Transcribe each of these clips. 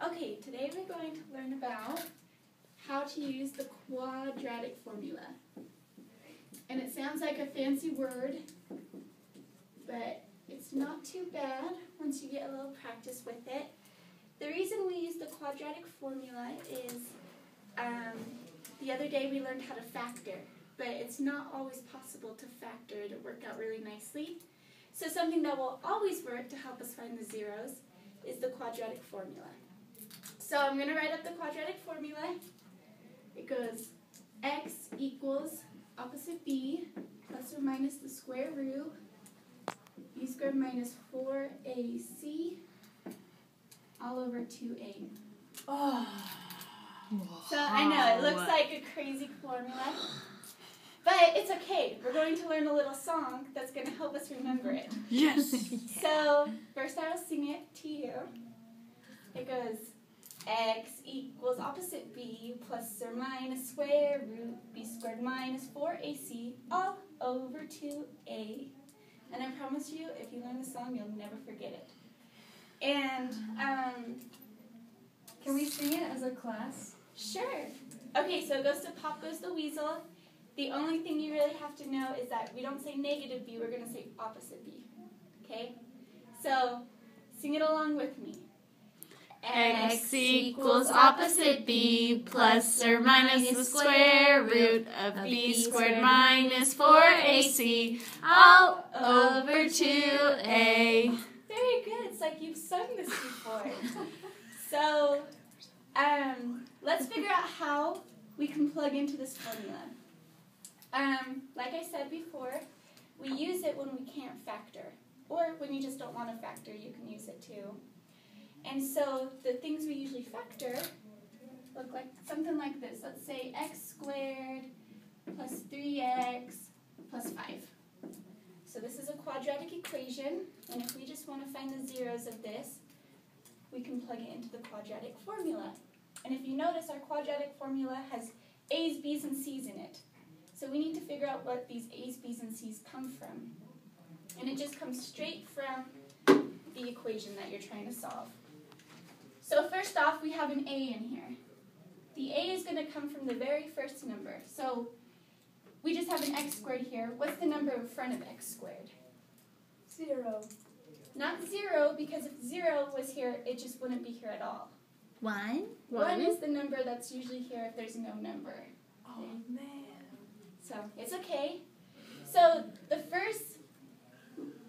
Okay, today we're going to learn about how to use the quadratic formula. And it sounds like a fancy word, but it's not too bad once you get a little practice with it. The reason we use the quadratic formula is the other day we learned how to factor, but it's not always possible to factor to work out really nicely. So something that will always work to help us find the zeros is the quadratic formula. So I'm going to write up the quadratic formula. It goes x equals opposite b plus or minus the square root b squared minus 4ac all over 2a. Oh. So I know, it looks like a crazy formula, but it's okay. We're going to learn a little song that's going to help us remember it. Yes. So first I will sing it to you. It goes, x equals opposite b plus or minus square root b squared minus 4ac all over 2a. And I promise you, if you learn the song, you'll never forget it. And, Can we sing it as a class? sure. Okay, so it goes to Pop Goes the Weasel. The only thing you really have to know is that we don't say negative b, we're going to say opposite b. Okay? So, sing it along with me. X equals opposite b plus or minus the square root of b squared minus 4ac all over 2a. Very good. It's like you've sung this before. So, let's figure out how we can plug into this formula. Like I said before, we use it when we can't factor. Or when you just don't want to factor, you can use it too. And so the things we usually factor look like something like this. Let's say x squared plus 3x plus 5. So this is a quadratic equation, and if we just want to find the zeros of this, we can plug it into the quadratic formula. And if you notice, our quadratic formula has a's, b's, and c's in it. So we need to figure out what these a's, b's, and c's come from. And it just comes straight from the equation that you're trying to solve. So first off, we have an a in here. The a is going to come from the very first number. So we just have an x squared here. What's the number in front of x squared? 0. Not 0, because if 0 was here, it just wouldn't be here at all. 1? 1 is the number that's usually here if there's no number. Oh, man. So it's okay. So the first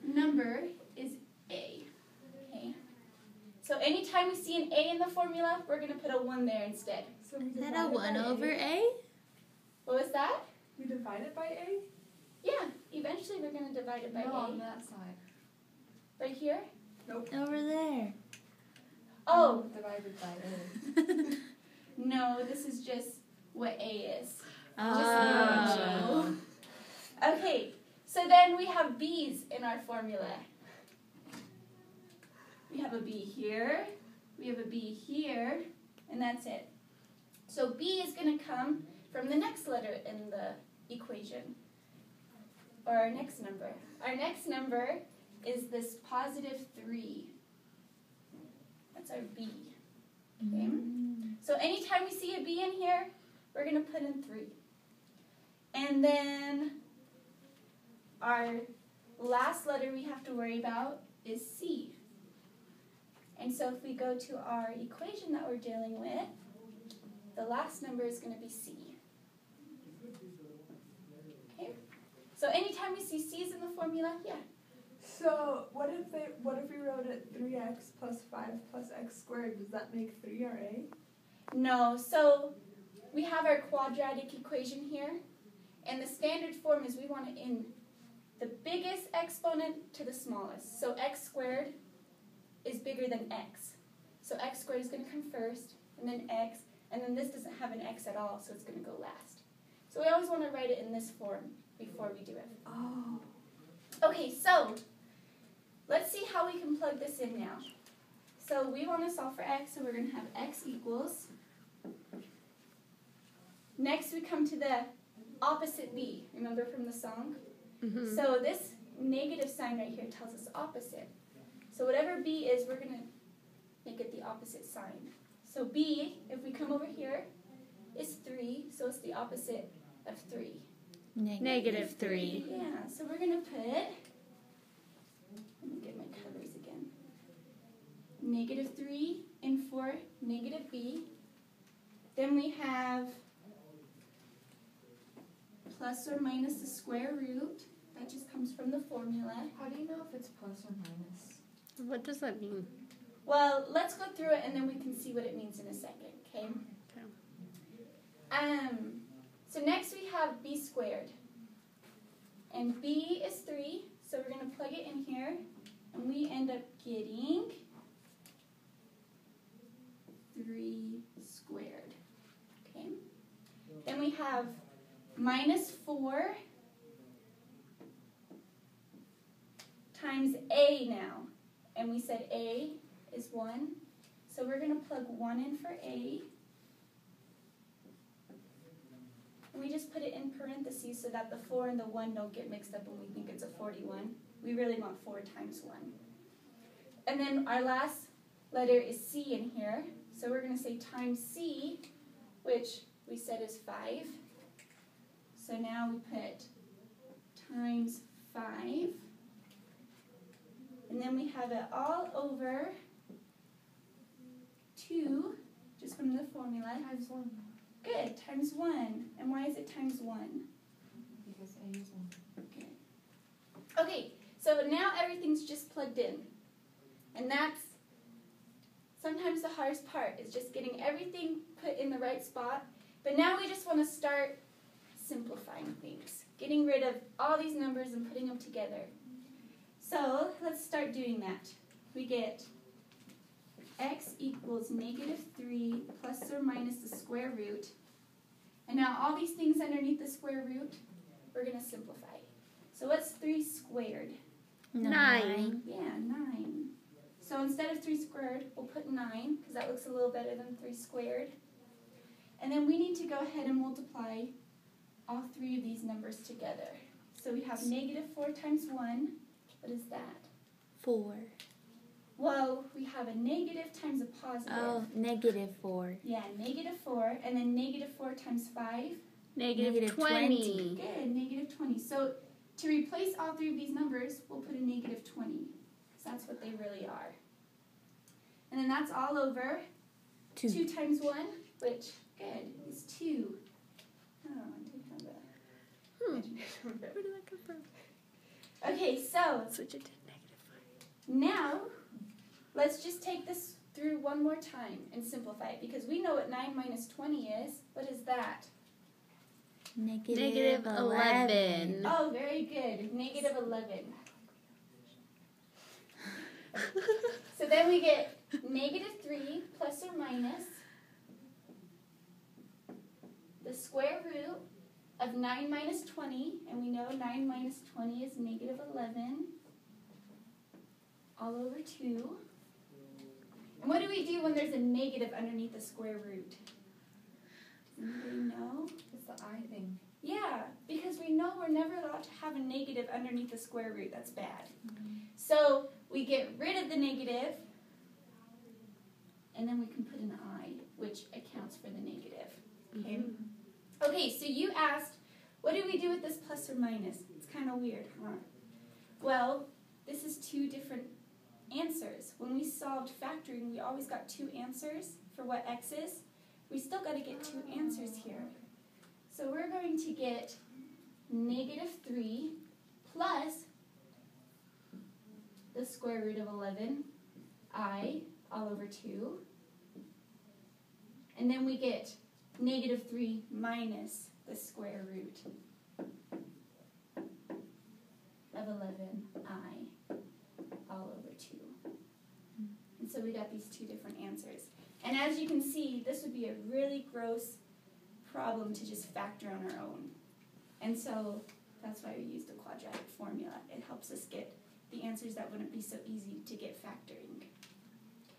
number is a. Okay. So anytime we see an a in the formula, we're going to put a 1 there instead. So we Is that divide a it 1 by over A? a? What was that? We divide it by A? Yeah, eventually we're going to divide it by No, on a. that side. Right here? Nope. Over there. Oh, Divided by A. no, this is just what a is. Oh. Okay, so then we have b's in our formula. We have a b here, we have a b here, and that's it. So b is going to come from the next letter in the equation, or our next number. Our next number is this positive 3. That's our b. Okay? So anytime we see a b in here, we're going to put in 3. And then our last letter we have to worry about is c. And so if we go to our equation that we're dealing with, the last number is going to be c. Okay? So anytime we see c's in the formula, yeah. So what if we wrote it 3x plus 5 plus x squared? Does that make 3 our A? No, so we have our quadratic equation here, and the standard form is we want it in the biggest exponent to the smallest. So x squared is bigger than x. So x squared is going to come first, and then x, and then this doesn't have an x at all, so it's going to go last. So we always want to write it in this form before we do it. Oh. Okay, so let's see how we can plug this in now. So we want to solve for x, so we're going to have x equals. Next we come to the opposite b. Remember from the song? Mm-hmm. So this negative sign right here tells us opposite. So whatever b is, we're going to make it the opposite sign. So b, if we come over here, is 3, so it's the opposite of 3. Negative 3. Yeah, so we're going to put, let me get my colors again, negative 3 and for negative b. Then we have plus or minus the square root. That just comes from the formula. How do you know if it's plus or minus? What does that mean? Well, let's go through it and then we can see what it means in a second, okay? So next we have b squared. And b is 3, so we're going to plug it in here. And we end up getting 3 squared. Okay? Then we have minus 4 times a now. And we said a is 1. So we're going to plug 1 in for a. And we just put it in parentheses so that the 4 and the 1 don't get mixed up when we think it's a 41. We really want 4 times 1. And then our last letter is c in here. So we're going to say times c, which we said is 5. So now we put times 5. And then we have it all over 2, just from the formula. Times 1. Good, times 1. And why is it times 1? Because a is 1. Okay. Okay, so now everything's just plugged in. And that's sometimes the hardest part, is just getting everything put in the right spot. But now we just want to start simplifying things, getting rid of all these numbers and putting them together. So let's start doing that. We get x equals negative 3 plus or minus the square root. And now all these things underneath the square root, we're going to simplify. So what's 3 squared? 9. Yeah, 9. So instead of 3 squared, we'll put 9, because that looks a little better than 3 squared. And then we need to go ahead and multiply all 3 of these numbers together. So we have negative 4 times 1. What is that? 4. Well, we have a negative times a positive. Oh, negative 4. Yeah, negative 4. And then negative 4 times 5. Negative 20. Good, negative 20. So to replace all 3 of these numbers, we'll put a negative 20. Because that's what they really are. And then that's all over 2 times 1, which, good, is 2. Oh, I did have that. Where did that come from? Okay, so Switch it to negative 5. now let's just take this through one more time and simplify it. Because we know what 9 minus 20 is. What is that? Negative 11. Oh, very good. Negative 11. So then we get negative 3 plus or minus the square root of 9 minus 20. And we know 9 minus 20 is negative 11 all over 2. And what do we do when there's a negative underneath the square root? Does anybody know? It's the I thing. Yeah, because we know we're never allowed to have a negative underneath the square root. That's bad. So we get rid of the negative, and then we can put an I, which accounts for the negative. Okay? Okay, so you asked, what do we do with this plus or minus? It's kind of weird, huh? Well, this is 2 different answers. When we solved factoring, we always got 2 answers for what x is. We still got to get 2 answers here. So we're going to get negative 3 plus the square root of 11, I, all over 2. And then we get negative 3 minus the square root of 11, I, all over 2. And so we got these 2 different answers. And as you can see, this would be a really gross problem to just factor on our own. And so that's why we use the quadratic formula. It helps us get the answers that wouldn't be so easy to get factoring.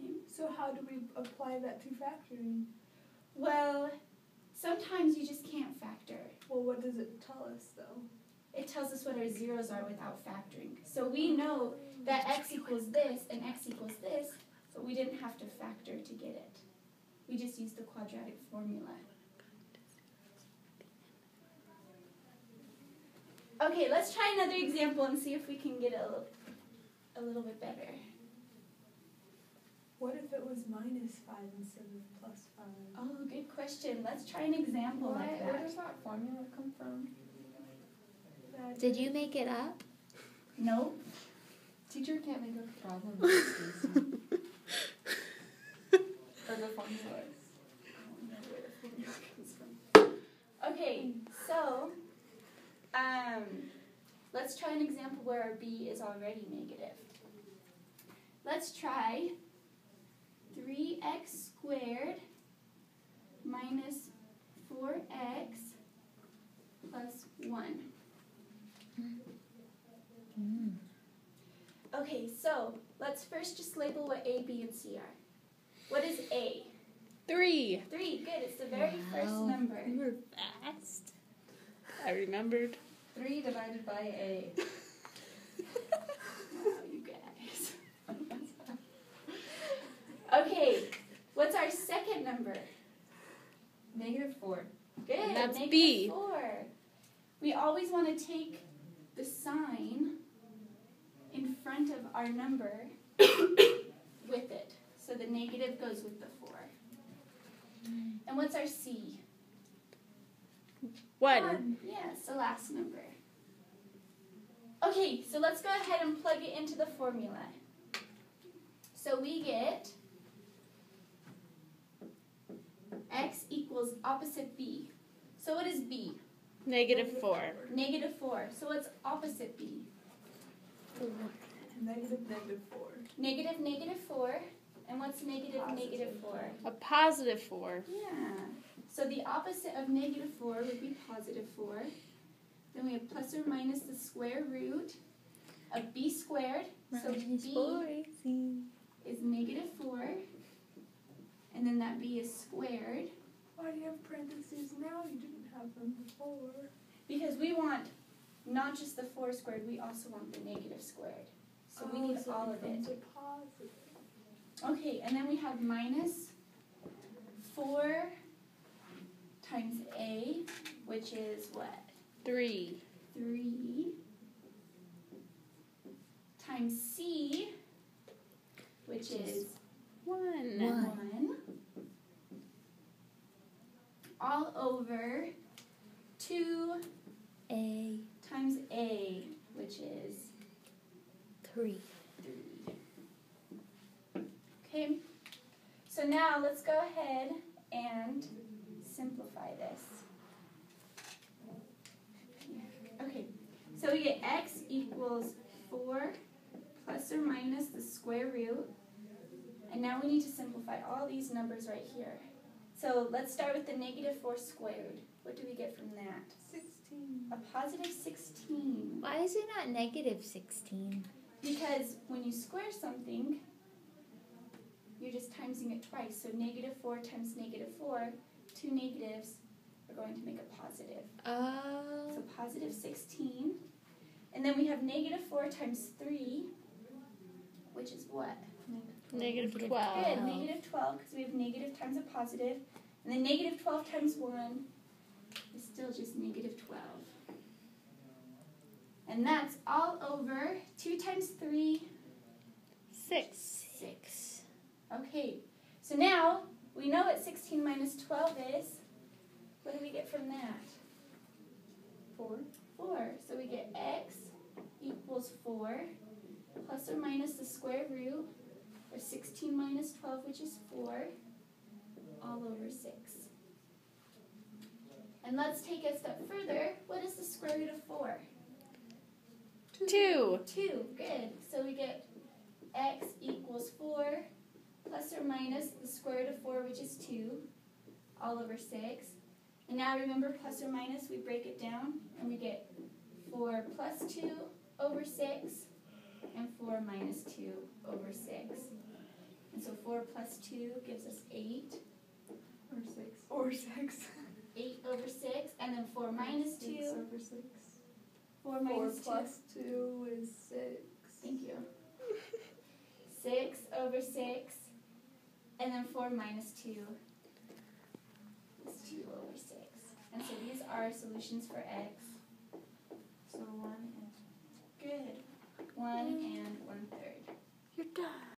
Okay. So how do we apply that to factoring? Well, sometimes you just can't factor. Well, what does it tell us, though? It tells us what our zeros are without factoring. So we know that x equals this and x equals this. but we didn't have to factor to get it. We just used the quadratic formula. Okay, let's try another example and see if we can get it a little bit better. What if it was -5 instead of +5? Oh, good question. Let's try an example like Where that. does that formula come from? Did you make it up? Nope. Teacher can't make up problems. Stacy. Or the formulas. I don't know where the formula comes from. Okay, so let's try an example where our b is already negative. Let's try 3x squared minus 4x plus 1. Okay, so let's first just label what A, B, and C are. What is A? 3. 3, good. It's the very first number. You were fast. I remembered. 3 divided by A. Wow, you guys. Okay, what's our second number? -4. Good, And that's negative B. 4. We always want to take the sign in front of our number with it. So the negative goes with the 4. And what's our C? 1. Yes, the last number. Okay, so let's go ahead and plug it into the formula. So we get x equals opposite b. So what is b? -4. -4. So what's opposite b? -4. -4. And what's -4? A +4. Yeah. So the opposite of -4 would be +4. Then we have plus or minus the square root of b squared. So b is -4. And then that b is squared. Why do you have parentheses now? You didn't have them before. Because we want not just the 4 squared, we also want the negative squared. So we need so all of it. becomes a positive. Okay, and then we have minus 4 times a, which is what? 3. 3 times c, which is 1. 1, all over 2 A. times a, which is 3. 3. Okay, so now let's go ahead and simplify this. Okay, so we get x equals 4 plus or minus the square root. And now we need to simplify all these numbers right here. So let's start with the -4 squared. What do we get from that? 16. A positive 16. Why is it not -16? Because when you square something, you're just timesing it twice. So -4 times -4, 2 negatives are going to make a positive. Oh. So positive 16. And then we have -4 times 3, which is what? -12. Good, -12, because we have negative times a positive. And then -12 times 1 is still just -12. And that's all over 2 times 3, 6. 6. Okay, so now we know what 16 minus 12 is. What do we get from that? 4. 4. So we get x equals 4 plus or minus the square root of 16 minus 12, which is 4, all over 6. And let's take a step further. What is the square root of 4? 2. 2. Good. So we get x equals 4 plus or minus the square root of 4, which is 2, all over 6. And now remember, plus or minus, we break it down, and we get 4 plus 2 over 6, and 4 minus 2 over 6. And so 4 plus 2 gives us 8. Or 6. Or 6. 8 over 6, and then 4 minus 2. 6 over 6. 4 4 minus 2. plus 2 is 6. Thank you. 6 over 6. And then 4 minus 2 is 2 over 6. And so these are solutions for x. So 1 and 1 and